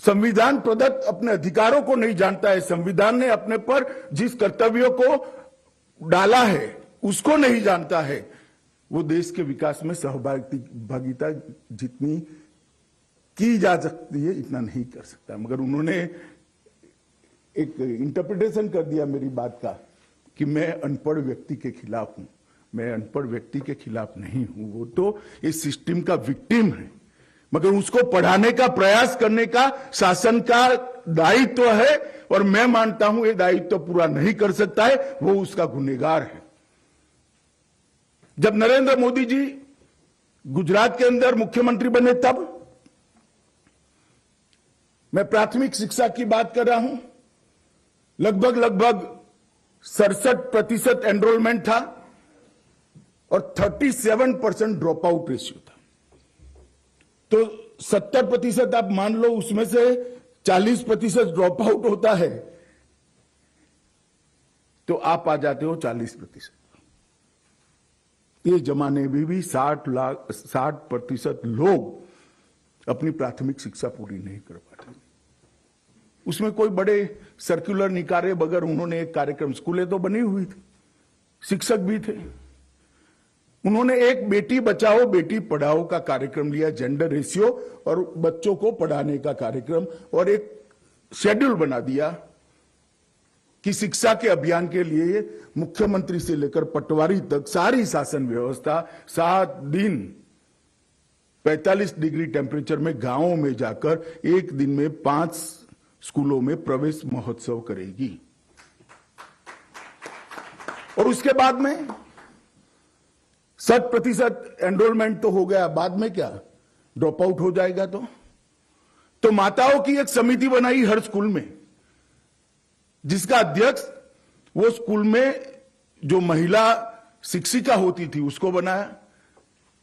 संविधान प्रदत्त अपने अधिकारों को नहीं जानता है, संविधान ने अपने पर जिस कर्तव्यों को डाला है उसको नहीं जानता है, वो देश के विकास में सहभागिता जितनी की जा सकती है इतना नहीं कर सकता। मगर उन्होंने एक इंटरप्रिटेशन कर दिया मेरी बात का कि मैं अनपढ़ व्यक्ति के खिलाफ हूं। मैं अनपढ़ व्यक्ति के खिलाफ नहीं हूं, वो तो इस सिस्टम का विक्टिम है, मगर उसको पढ़ाने का प्रयास करने का शासन का दायित्व है और मैं मानता हूं ये दायित्व पूरा नहीं कर सकता है, वो उसका गुनहगार है। जब नरेंद्र मोदी जी गुजरात के अंदर मुख्यमंत्री बने तब मैं प्राथमिक शिक्षा की बात कर रहा हूं, लगभग 67% एनरोलमेंट था और 37% ड्रॉप आउट रेशियो था। तो 70% आप मान लो, उसमें से 40% ड्रॉप आउट होता है तो आप आ जाते हो 40%। ये जमाने में भी 60% लोग अपनी प्राथमिक शिक्षा पूरी नहीं कर पाते। उसमें कोई बड़े सर्कुलर निकाले बगैर उन्होंने एक कार्यक्रम, स्कूलें तो बनी हुई थी, शिक्षक भी थे, उन्होंने एक बेटी बचाओ बेटी पढ़ाओ का कार्यक्रम लिया, जेंडर रेशियो और बच्चों को पढ़ाने का कार्यक्रम, और एक शेड्यूल बना दिया कि शिक्षा के अभियान के लिए मुख्यमंत्री से लेकर पटवारी तक सारी शासन व्यवस्था 7 दिन 45 डिग्री टेम्परेचर में गांवों में जाकर एक दिन में 5 स्कूलों में प्रवेश महोत्सव करेगी। और उसके बाद में 100% एनरोलमेंट तो हो गया, बाद में क्या ड्रॉप आउट हो जाएगा। तो माताओं की एक समिति बनाई हर स्कूल में, जिसका अध्यक्ष वो स्कूल में जो महिला शिक्षिका होती थी उसको बनाया,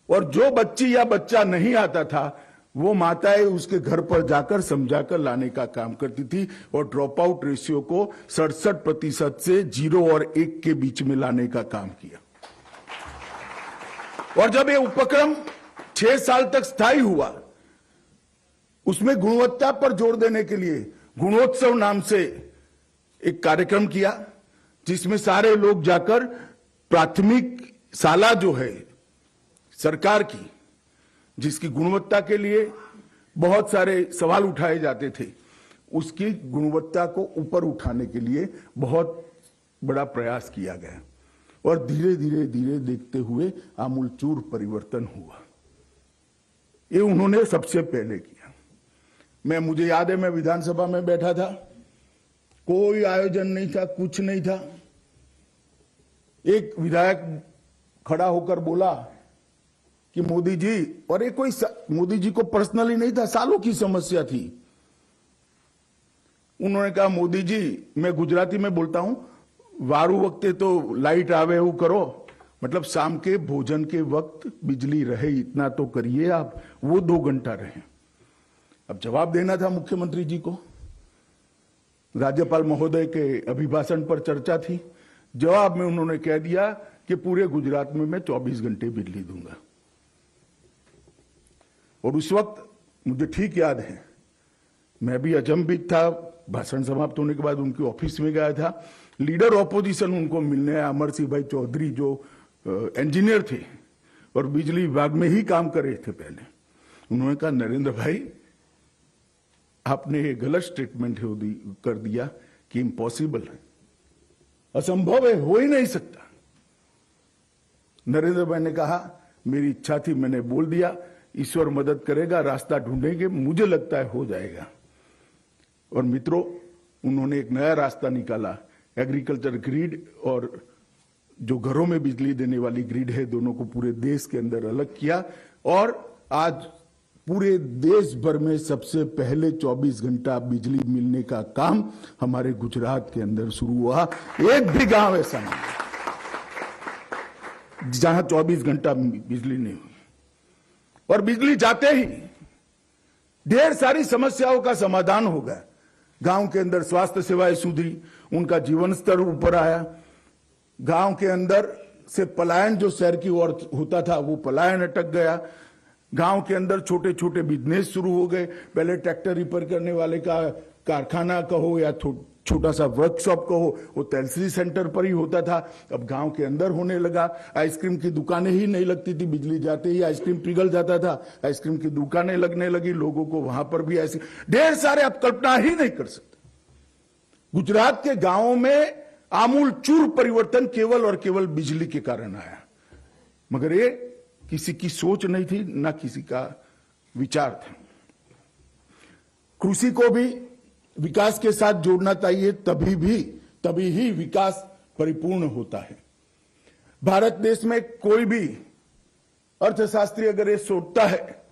और जो बच्ची या बच्चा नहीं आता था वो माताएं उसके घर पर जाकर समझाकर लाने का काम करती थी, और ड्रॉप आउट रेशियो को 67% से 0 और 1 के बीच में लाने का काम किया। और जब ये उपक्रम 6 साल तक स्थायी हुआ, उसमें गुणवत्ता पर जोर देने के लिए गुणोत्सव नाम से एक कार्यक्रम किया, जिसमें सारे लोग जाकर प्राथमिक शाला जो है सरकार की, जिसकी गुणवत्ता के लिए बहुत सारे सवाल उठाए जाते थे, उसकी गुणवत्ता को ऊपर उठाने के लिए बहुत बड़ा प्रयास किया गया, और धीरे धीरे देखते हुए आमूलचूर परिवर्तन हुआ। ये उन्होंने सबसे पहले किया। मुझे याद है, मैं विधानसभा में बैठा था, कोई आयोजन नहीं था, कुछ नहीं था। एक विधायक खड़ा होकर बोला कि मोदी जी, और ये कोई मोदी जी को पर्सनली नहीं था, सालों की समस्या थी। उन्होंने कहा, मोदी जी, मैं गुजराती में बोलता हूं, वारू वक्ते तो लाइट आवे वो करो, मतलब शाम के भोजन के वक्त बिजली रहे इतना तो करिए आप, वो 2 घंटा रहे। अब जवाब देना था मुख्यमंत्री जी को, राज्यपाल महोदय के अभिभाषण पर चर्चा थी, जवाब में उन्होंने कह दिया कि पूरे गुजरात में मैं 24 घंटे बिजली दूंगा। और उस वक्त मुझे ठीक याद है, मैं भी अचंभित था, भाषण समाप्त होने के बाद उनके ऑफिस में गया था, लीडर ऑपोजिशन उनको मिलने आया, अमर सिंह भाई चौधरी जो इंजीनियर थे और बिजली विभाग में ही काम कर रहे थे पहले। उन्होंने कहा, नरेंद्र भाई, आपने ये गलत स्टेटमेंट कर दिया कि इम्पॉसिबल है, असंभव है, हो ही नहीं सकता। नरेंद्र भाई ने कहा, मेरी इच्छा थी, मैंने बोल दिया, ईश्वर मदद करेगा, रास्ता ढूंढेंगे, मुझे लगता है हो जाएगा। और मित्रों, उन्होंने एक नया रास्ता निकाला, एग्रीकल्चर ग्रिड और जो घरों में बिजली देने वाली ग्रिड है, दोनों को पूरे देश के अंदर अलग किया, और आज पूरे देश भर में सबसे पहले 24 घंटा बिजली मिलने का काम हमारे गुजरात के अंदर शुरू हुआ। एक भी गांव ऐसा नहीं जहां 24 घंटा बिजली नहीं हुई, और बिजली जाते ही ढेर सारी समस्याओं का समाधान हो गया। गांव के अंदर स्वास्थ्य सेवाएं सुधरी, उनका जीवन स्तर ऊपर आया, गांव के अंदर से पलायन जो शहर की ओर होता था वो पलायन अटक गया, गांव के अंदर छोटे छोटे बिजनेस शुरू हो गए। पहले ट्रैक्टर रिपेयर करने वाले का कारखाना कहो या छोटा सा वर्कशॉप कहो, वो तहसील सेंटर पर ही होता था। अब गांव के अंदर होने लगा। आइसक्रीम की दुकानें ही नहीं लगती थी, बिजली जाते ही आइसक्रीम पिघल जाता था। आइसक्रीम की दुकानें लगने लगी, लोगों को वहां पर भी आइसक्रीम, ढेर सारे, आप कल्पना ही नहीं कर सकते। गुजरात के गांवों में आमूल चूर परिवर्तन केवल और केवल बिजली के कारण आया, मगर ये किसी की सोच नहीं थी, ना किसी का विचार था। कृषि को भी विकास के साथ जोड़ना चाहिए, तभी ही विकास परिपूर्ण होता है। भारत देश में कोई भी अर्थशास्त्री अगर ये सोचता है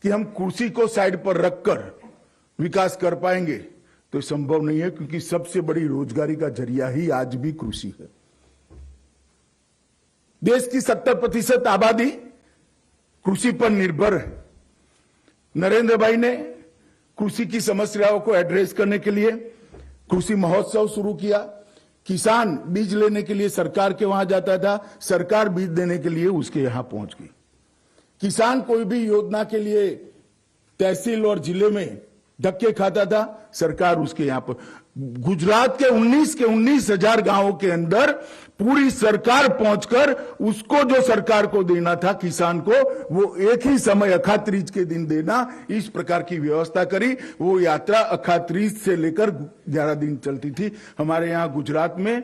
कि हम कृषि को साइड पर रखकर विकास कर पाएंगे, तो संभव नहीं है, क्योंकि सबसे बड़ी रोजगारी का जरिया ही आज भी कृषि है। देश की 70% आबादी कृषि पर निर्भर है। नरेंद्र भाई ने कृषि की समस्याओं को एड्रेस करने के लिए कृषि महोत्सव शुरू किया। किसान बीज लेने के लिए सरकार के वहां जाता था, सरकार बीज देने के लिए उसके यहां पहुंच गई। किसान कोई भी योजना के लिए तहसील और जिले में धक्के खाता था, सरकार उसके यहां पर। गुजरात के 19,000 गांवों के अंदर पूरी सरकार पहुंचकर उसको जो सरकार को देना था किसान को, वो एक ही समय अखात्रीज के दिन देना, इस प्रकार की व्यवस्था करी। वो यात्रा अखात्रीज से लेकर 11 दिन चलती थी। हमारे यहां गुजरात में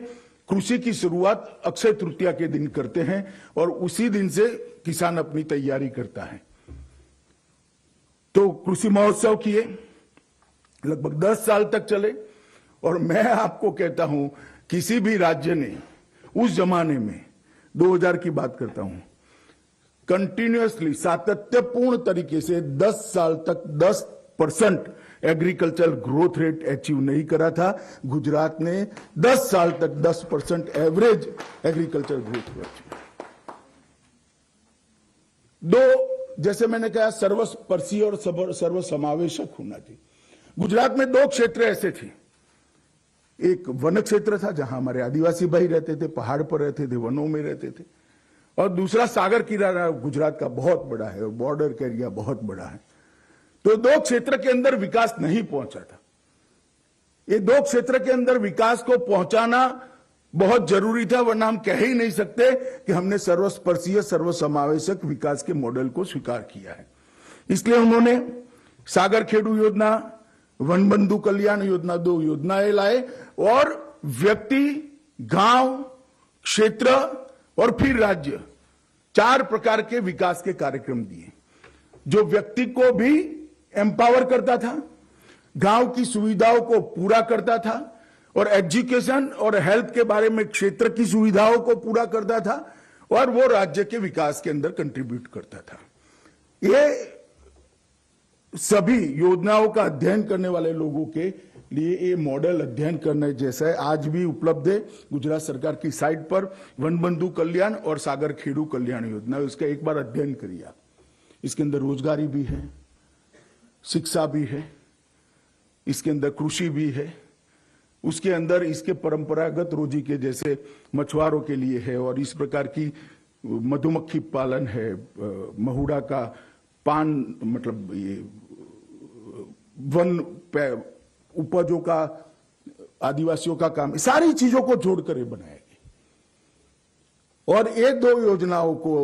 कृषि की शुरुआत अक्षय तृतीया के दिन करते हैं और उसी दिन से किसान अपनी तैयारी करता है। तो कृषि महोत्सव किए, लगभग 10 साल तक चले। और मैं आपको कहता हूं, किसी भी राज्य ने उस जमाने में, 2000 की बात करता हूं, कंटिन्यूअसली सातत्यपूर्ण तरीके से 10 साल तक 10% एग्रीकल्चर ग्रोथ रेट अचीव नहीं करा था। गुजरात ने 10 साल तक 10% एवरेज एग्रीकल्चर ग्रोथ रेट। दो, जैसे मैंने कहा, सर्वस्पर्शी और सर्वसमावेशक होना चाहिए। गुजरात में 2 क्षेत्र ऐसे थे। एक वन क्षेत्र था जहां हमारे आदिवासी भाई रहते थे, पहाड़ पर रहते थे, वनों में रहते थे, और दूसरा सागर किनारा गुजरात का बहुत बड़ा है और बॉर्डर का एरिया बहुत बड़ा है। तो 2 क्षेत्र के अंदर विकास नहीं पहुंचा था। ये 2 क्षेत्र के अंदर विकास को पहुंचाना बहुत जरूरी था, वरना हम कह ही नहीं सकते कि हमने सर्वस्पर्शीय सर्वसमावेशक विकास के मॉडल को स्वीकार किया है। इसलिए उन्होंने सागर खेडू योजना, वन बंधु कल्याण योजना, 2 योजनाएं लाए और व्यक्ति, गांव, क्षेत्र और फिर राज्य, 4 प्रकार के विकास के कार्यक्रम दिए, जो व्यक्ति को भी एम्पावर करता था, गांव की सुविधाओं को पूरा करता था, और एजुकेशन और हेल्थ के बारे में क्षेत्र की सुविधाओं को पूरा करता था, और वो राज्य के विकास के अंदर कंट्रीब्यूट करता था। ये सभी योजनाओं का अध्ययन करने वाले लोगों के लिए ये मॉडल अध्ययन करने जैसा है। आज भी उपलब्ध है गुजरात सरकार की साइट पर, वन बंधु कल्याण और सागर खेडू कल्याण योजना। उसका एक बार अध्ययन करिए आप। इसके अंदर रोजगारी भी है, शिक्षा भी है, इसके अंदर कृषि भी है, उसके अंदर इसके परंपरागत रोजी के जैसे मछुआरों के लिए है, और इस प्रकार की मधुमक्खी पालन है, महुड़ा का पान, मतलब ये वन उपजों का, आदिवासियों का काम, सारी चीजों को जोड़कर ये बनाएगी। और ये 2 योजनाओं को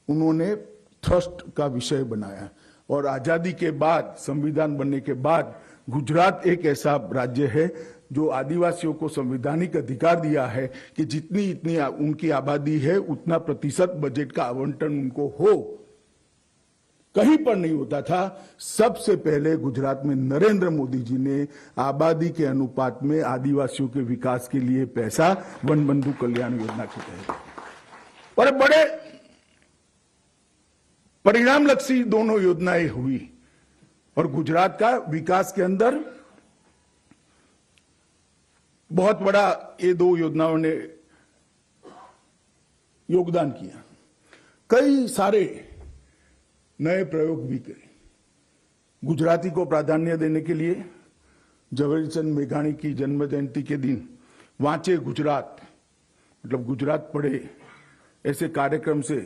उन्होंने थ्रस्ट का विषय बनाया। और आजादी के बाद, संविधान बनने के बाद, गुजरात एक ऐसा राज्य है जो आदिवासियों को संवैधानिक अधिकार दिया है कि जितनी उनकी आबादी है उतना प्रतिशत बजट का आवंटन उनको हो। कहीं पर नहीं होता था। सबसे पहले गुजरात में नरेंद्र मोदी जी ने आबादी के अनुपात में आदिवासियों के विकास के लिए पैसा वन बंधु कल्याण योजना के तहत, और बड़े परिणामलक्षी दोनों योजनाएं हुई, और गुजरात का विकास के अंदर बहुत बड़ा ये 2 योजनाओं ने योगदान किया। कई सारे नए प्रयोग भी करे। गुजराती को प्राधान्य देने के लिए झवेरचंद मेघाणी की जन्म जयंती के दिन वांचे गुजरात, मतलब गुजरात पढ़े, ऐसे कार्यक्रम से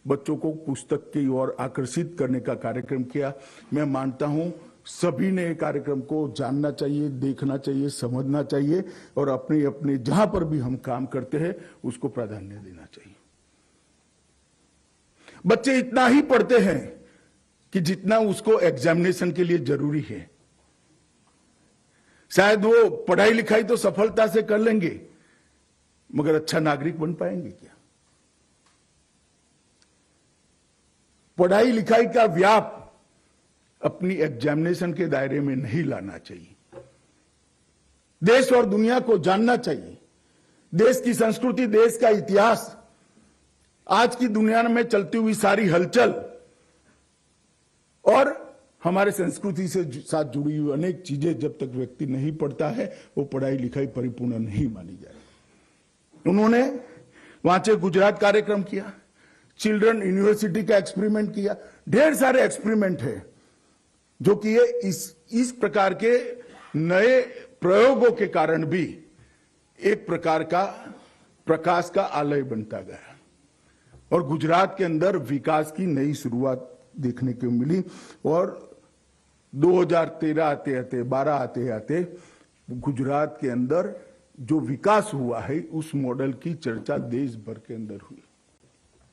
बच्चों को पुस्तक की ओर आकर्षित करने का कार्यक्रम किया। मैं मानता हूं सभी ने कार्यक्रम को जानना चाहिए, देखना चाहिए, समझना चाहिए और अपने अपने जहां पर भी हम काम करते हैं उसको प्राधान्य देना चाहिए। बच्चे इतना ही पढ़ते हैं कि जितना उसको एग्जामिनेशन के लिए जरूरी है। शायद वो पढ़ाई लिखाई तो सफलता से कर लेंगे, मगर अच्छा नागरिक बन पाएंगे क्या? पढ़ाई लिखाई का व्याप अपनी एग्जामिनेशन के दायरे में नहीं लाना चाहिए। देश और दुनिया को जानना चाहिए, देश की संस्कृति, देश का इतिहास, आज की दुनिया में चलती हुई सारी हलचल और हमारे संस्कृति से साथ जुड़ी हुई अनेक चीजें जब तक व्यक्ति नहीं पढ़ता है वो पढ़ाई लिखाई परिपूर्ण नहीं मानी जाए। उन्होंने वहां से गुजरात कार्यक्रम किया, चिल्ड्रन यूनिवर्सिटी का एक्सपेरिमेंट किया। ढेर सारे एक्सपेरिमेंट है जो कि ये इस प्रकार के नए प्रयोगों के कारण भी एक प्रकार का प्रकाश का आलय बनता गया और गुजरात के अंदर विकास की नई शुरुआत देखने को मिली। और 2013 आते आते 12 आते आते गुजरात के अंदर जो विकास हुआ है उस मॉडल की चर्चा देश भर के अंदर हुई।